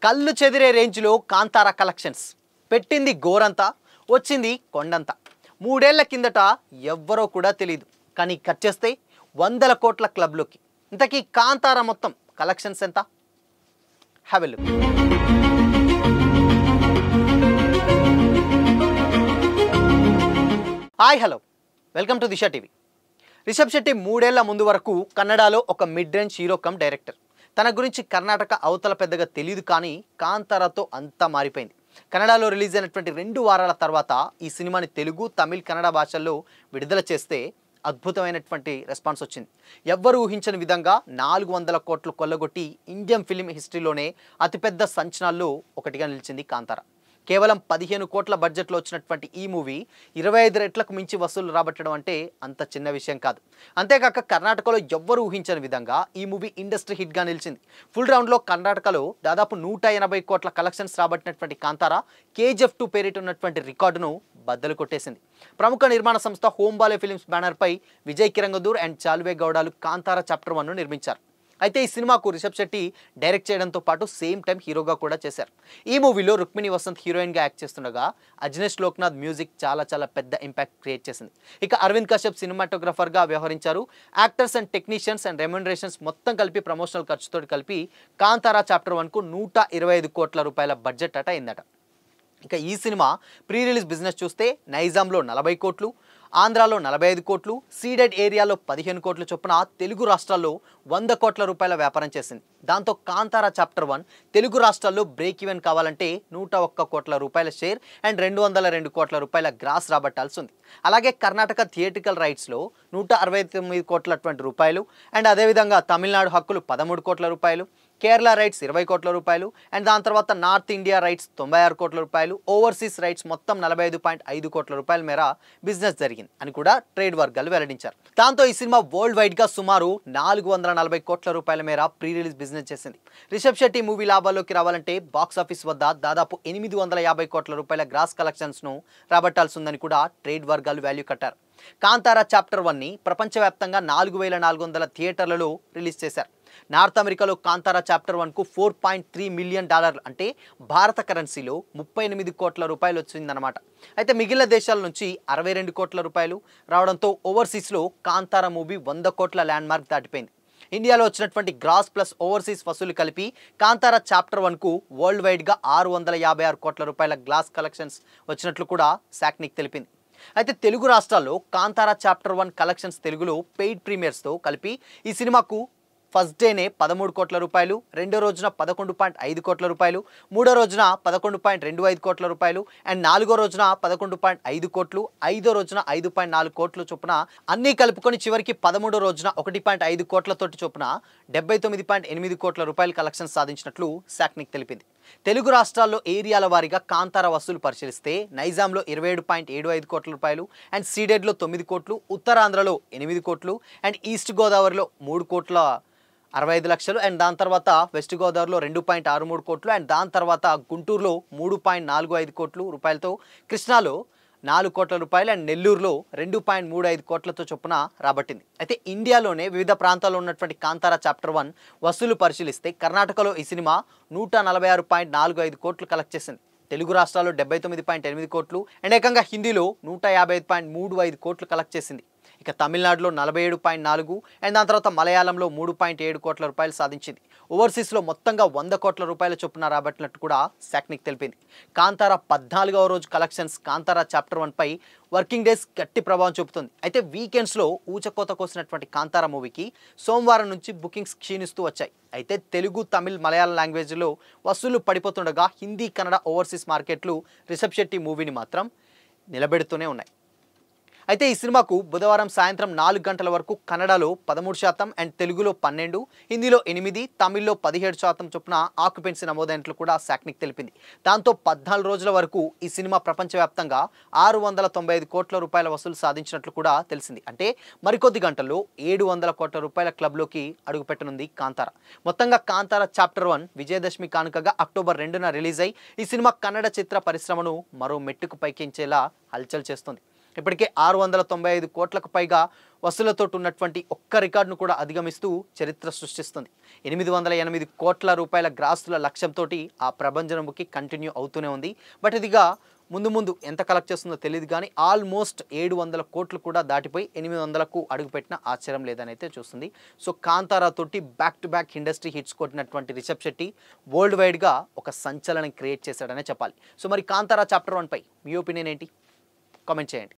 కళ్ళు చెదిరే రేంజ్లో కాంతారా కలెక్షన్స్ పెట్టింది గోరంతా వచ్చింది కొండంతా. మూడేళ్ల కిందట ఎవ్వరో కూడా తెలియదు, కానీ కట్ చేస్తే వందల కోట్ల క్లబ్లోకి. ఇంతకీ కాంతారా మొత్తం కలెక్షన్స్ ఎంత? Have a look. Hi hello, welcome to Disha TV. Rishab Shetty మూడేళ్ల ముందు వరకు కన్నడలో ఒక mid range hero cum director. తన గురించి కర్ణాటక అవతల పెద్దగా తెలియదు, కానీ కాంతారాతో అంతా మారిపోయింది. కన్నడలో రిలీజ్ అయినటువంటి 2 వారాల తర్వాత ఈ సినిమాని తెలుగు, తమిళ్, కన్నడ భాషల్లో విడుదల చేస్తే అద్భుతమైనటువంటి రెస్పాన్స్ వచ్చింది. ఎవ్వరూ ఊహించని విధంగా 400 కోట్లు కొల్లగొట్టి ఇండియన్ ఫిల్మ్ హిస్టరీలోనే అతిపెద్ద సంచలనాల్లో ఒకటిగా నిలిచింది కాంతారా. కేవలం 15 కోట్ల బడ్జెట్లో వచ్చినటువంటి ఈ మూవీ 25 రెట్లకు మించి వసూలు రాబట్టడం అంటే అంత చిన్న విషయం కాదు. అంతేకాక కర్ణాటకలో ఎవ్వరూ ఊహించని విధంగా ఈ మూవీ ఇండస్ట్రీ హిట్గా నిలిచింది. ఫుల్ రౌండ్లో కర్ణాటకలో దాదాపు 180 కోట్ల కలెక్షన్స్ రాబట్టినటువంటి కాంతారా KGF 2 పేరిట ఉన్నటువంటి రికార్డును బద్దలు కొట్టేసింది. ప్రముఖ నిర్మాణ సంస్థ హోంబాలే ఫిలిమ్స్ బ్యానర్పై విజయ్ కిరంగదూర్ అండ్ చాల్వే గౌడాలు కాంతారా చాప్టర్ 1ను నిర్మించారు. అయితే ఈ సినిమాకు రిషబ్ శెట్టి డైరెక్ట్ చేయడంతో పాటు సేమ్ టైం హీరోగా కూడా చేశారు. ఈ మూవీలో రుక్మిణి వసంత్ హీరోయిన్గా యాక్ట్ చేస్తుండగా అజ్నేష్ లోక్నాథ్ మ్యూజిక్ చాలా పెద్ద ఇంపాక్ట్ క్రియేట్ చేసింది. ఇక అరవింద్ కశ్యప్ సినిమాటోగ్రాఫర్గా వ్యవహరించారు. Actors and technicians and remunerations మొత్తం కలిపి ప్రమోషనల్ ఖర్చుతో కలిపి కాంతారా చాప్టర్ 1కు 125 కోట్ల రూపాయల బడ్జెట్ అట అయిందట. ఇక ఈ సినిమా ప్రీ రిలీజ్ బిజినెస్ చూస్తే నైజాంలో 40 కోట్లు, ఆంధ్రాలో 45 కోట్లు, సీడెడ్ ఏరియాలో 15 కోట్ల చొప్పున తెలుగు రాష్ట్రాల్లో 100 కోట్ల రూపాయల వ్యాపారం చేసింది. దాంతో కాంతారా చాప్టర్ 1 తెలుగు రాష్ట్రాల్లో బ్రేక్ ఈవెన్ కావాలంటే 101 కోట్ల రూపాయల షేర్ అండ్ 202 కోట్ల రూపాయల గ్రాస్ రాబట్టాల్సి ఉంది. అలాగే కర్ణాటక థియేట్రికల్ రైట్స్లో 169 కోట్ల రూపాయలు అండ్ అదేవిధంగా తమిళనాడు హక్కులు 13 కోట్ల రూపాయలు, కేరళ రైట్స్ 20 కోట్ల రూపాయలు అండ్ దాని తర్వాత నార్త్ ఇండియా రైట్స్ 96 కోట్ల రూపాయలు, ఓవర్సీస్ రైట్స్ మొత్తం 45.5 కోట్ల రూపాయల మేర బిజినెస్ జరిగింది అని కూడా ట్రేడ్ వర్గాలు వెల్లడించారు. దాంతో ఈ సినిమా వరల్డ్ వైడ్ గా సుమారు 440 కోట్ల రూపాయల మేర ప్రీ రిలీజ్ బిజినెస్ చేసింది. రిషబ్ శెట్టి మూవీ లాభాల్లోకి రావాలంటే బాక్స్ ఆఫీస్ వద్ద దాదాపు 850 కోట్ల రూపాయల గ్రాస్ కలెక్షన్స్ ను రాబట్టాల్సి ఉందని కూడా ట్రేడ్ వర్గాలు వాల్యూ కట్టారు. కాంతారా చాప్టర్ 1ని ప్రపంచవ్యాప్తంగా 4400 థియేటర్లలో రిలీజ్ చేశారు. నార్త్ అమెరికాలో కాంతారా చాప్టర్ 1కు $4.3 మిలియన్ అంటే భారత కరెన్సీలో 38 కోట్ల రూపాయలు వచ్చిందన్నమాట. అయితే మిగిలిన దేశాల నుంచి 62 కోట్ల రూపాయలు రావడంతో ఓవర్సీస్లో కాంతారా మూవీ 100 కోట్ల ల్యాండ్ మార్క్ దాటిపోయింది. ఇండియాలో వచ్చినటువంటి గ్రాస్ ప్లస్ ఓవర్సీస్ వసూలు కలిపి కాంతారా చాప్టర్ 1కు వరల్డ్ వైడ్గా 656 కోట్ల రూపాయల గ్లాస్ కలెక్షన్స్ వచ్చినట్లు కూడా శాక్నిక్ తెలిపింది. అయితే తెలుగు రాష్ట్రాల్లో కాంతారా చాప్టర్ 1 కలెక్షన్స్ తెలుగులో పెయిడ్ ప్రీమియర్స్తో కలిపి ఈ సినిమాకు ఫస్ట్ డేనే 13 కోట్ల రూపాయలు, రెండో రోజున 11.5 కోట్ల రూపాయలు, మూడో రోజున 11.25 కోట్ల రూపాయలు అండ్ నాలుగో రోజున 11.5 కోట్లు, ఐదో రోజున 5.4 కోట్ల చొప్పున అన్నీ కలుపుకొని చివరికి 13వ రోజున 1.5 కోట్లతోటి చొప్పున 79.8 కోట్ల రూపాయల కలెక్షన్ సాధించినట్లు శాక్నిక్ తెలిపింది. తెలుగు రాష్ట్రాల్లో ఏరియాల వారీగా కాంతారా వసూలు పరిశీలిస్తే నైజాంలో 27.75 కోట్ల రూపాయలు అండ్ సీడెడ్లో 9 కోట్లు, ఉత్తరాంధ్రలో 8 కోట్లు అండ్ ఈస్ట్ గోదావరిలో 3 కోట్ల 65 లక్షలు అండ్ దాని తర్వాత వెస్ట్ గోదావరిలో 2.63 కోట్లు అండ్ దాని తర్వాత గుంటూరులో 3.45 కోట్లు రూపాయలతో, కృష్ణాలో 4 కోట్ల రూపాయలు అండ్ నెల్లూరులో 2.35 కోట్లతో చొప్పున రాబట్టింది. అయితే ఇండియాలోనే వివిధ ప్రాంతాల్లో ఉన్నటువంటి కాంతారా చాప్టర్ 1 వసూలు పరిశీలిస్తే కర్ణాటకలో ఈ సినిమా 146.45 కోట్లు కలెక్ట్ చేసింది. తెలుగు రాష్ట్రాల్లో 79.8 కోట్లు అండ్ ఏకంగా హిందీలో 155.35 కోట్లు కలెక్ట్ చేసింది. ఇక తమిళనాడులో 47.4 అండ్ దాని తర్వాత మలయాళంలో 3.7 కోట్ల రూపాయలు సాధించింది. ఓవర్సీస్లో మొత్తంగా 100 కోట్ల రూపాయల చొప్పున రాబట్టినట్టు కూడా శాక్నిక్ తెలిపింది. కాంతారా 14వ రోజు కలెక్షన్స్ కాంతారా చాప్టర్ 1పై వర్కింగ్ డేస్ గట్టి ప్రభావం చూపుతుంది. అయితే వీకెండ్స్లో ఊచకోత కోసినటువంటి కాంతారా మూవీకి సోమవారం నుంచి బుకింగ్స్ క్షీణిస్తూ వచ్చాయి. అయితే తెలుగు, తమిళ్, మలయాళం లాంగ్వేజ్లో వసూళ్లు పడిపోతుండగా హిందీ, కన్నడ, ఓవర్సీస్ మార్కెట్లు రిషబ్ శెట్టి మూవీని మాత్రం నిలబెడుతూనే ఉన్నాయి. అయితే ఈ సినిమాకు బుధవారం సాయంత్రం 4 గంటల వరకు కన్నడలో 13% అండ్ తెలుగులో 12%, హిందీలో 8%, తమిళ్లో 17% చొప్పున ఆక్యుపెన్సీ నమోదైనట్లు కూడా శాక్నిక్ తెలిపింది. దాంతో 14 రోజుల వరకు ఈ సినిమా ప్రపంచవ్యాప్తంగా 695 కోట్ల రూపాయల వసూలు సాధించినట్లు కూడా తెలిసింది. అంటే మరికొద్ది గంటల్లో 700 కోట్ల రూపాయల క్లబ్లోకి అడుగుపెట్టనుంది కాంతారా. మొత్తంగా కాంతారా చాప్టర్ 1 విజయదశమి కానుకగా అక్టోబర్ 2న రిలీజ్ అయి ఈ సినిమా కన్నడ చిత్ర పరిశ్రమను మరో మెట్టుకు పైకించేలా హల్చల్ చేస్తుంది. ఇప్పటికే 695 కోట్లకు పైగా వసూలతో ఉన్నటువంటి ఒక్క రికార్డును కూడా అధిగమిస్తూ చరిత్ర సృష్టిస్తుంది. 808 కోట్ల రూపాయల గ్రాసుల లక్ష్యంతో ఆ ప్రభంజనముకి కంటిన్యూ అవుతూనే ఉంది. బట్ ఇదిగా ముందు ముందు ఎంత కలెక్ట్ చేస్తుందో తెలియదు కానీ ఆల్మోస్ట్ 700 కోట్లు కూడా దాటిపోయి 800కు అడుగుపెట్టిన ఆశ్చర్యం లేదని అయితే చూస్తుంది. సో కాంతారా తోటి back to back industry hits కొట్టినటువంటి రిషబ్ శెట్టి వరల్డ్ వైడ్గా ఒక సంచలనం క్రియేట్ చేశాడనే చెప్పాలి. సో మరి కాంతారా చాప్టర్ 1 పై మీ ఒపీనియన్ ఏంటి? కామెంట్ చేయండి.